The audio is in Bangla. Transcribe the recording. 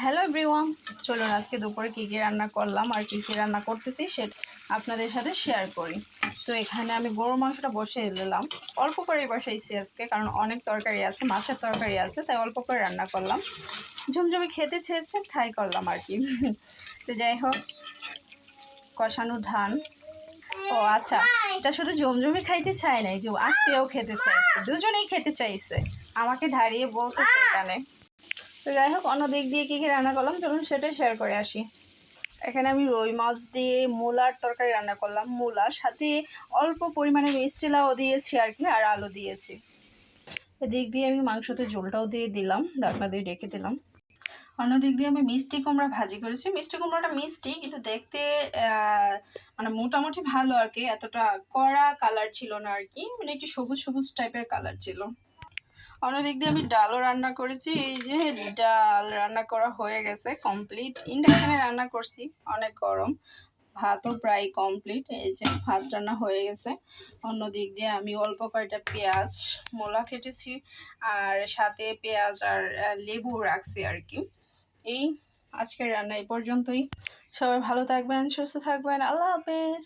হ্যালো এভরিওয়ান, চলুন আজকে দুপুরে কী কী রান্না করলাম আর কী কী রান্না করতেছি সেটা আপনাদের সাথে শেয়ার করি। তো এখানে আমি গরুর মাংসটা বসিয়ে দিলাম, অল্প করেই বসাইছি আজকে, কারণ অনেক তরকারি আছে, মাছের তরকারি আছে, তাই অল্প করে রান্না করলাম। ঝুমঝুমি খেতে চেয়েছে তাই করলাম আর কি। তো যাই হোক, কষানো ধান। ও আচ্ছা, এটা শুধু ঝুমঝুমি খাইতে চায় নাই, যে আজকেও খেতে চাইছে, দুজনেই খেতে চাইছে, আমাকে দাঁড়িয়ে বলতেছে এখানে। তো যাই হোক, অন্য দিক দিয়ে কী কী রান্না করলাম চলুন সেটাই শেয়ার করে আসি। এখানে আমি রুই মাছ দিয়ে মূলার তরকারি রান্না করলাম, মূলার সাথে অল্প পরিমাণে মিষ্টি লাউ দিয়েছি আর কি, আর আলু দিয়েছি। এদিক দিয়ে আমি মাংসতে ঝোলটাও দিয়ে দিলাম, ঢাকনা দিয়ে ঢেকে দিলাম। অন্যদিক দিয়ে আমি মিষ্টি কুমড়া ভাজি করেছি। মিষ্টি কুমড়াটা মিষ্টি কিন্তু দেখতে মানে মোটামুটি ভালো আর কি, এতটা কড়া কালার ছিল না আর কি, মানে একটু সবুজ সবুজ টাইপের কালার ছিল। অন্যদিক দিয়ে আমি ডালও রান্না করেছি। এই যে ডাল রান্না করা হয়ে গেছে কমপ্লিট, ইন্ডাকশানে রান্না করছি, অনেক গরম। ভাতও প্রায় কমপ্লিট, এই যে ভাত রান্না হয়ে গেছে। অন্যদিক দিয়ে আমি অল্প কয়টা পেঁয়াজ মোলা কেটেছি, আর সাথে পেঁয়াজ আর লেবু রাখছি আর কি। এই আজকের রান্না এই পর্যন্তই। সবাই ভালো থাকবেন, সুস্থ থাকবেন, আল্লাহ হাফেজ।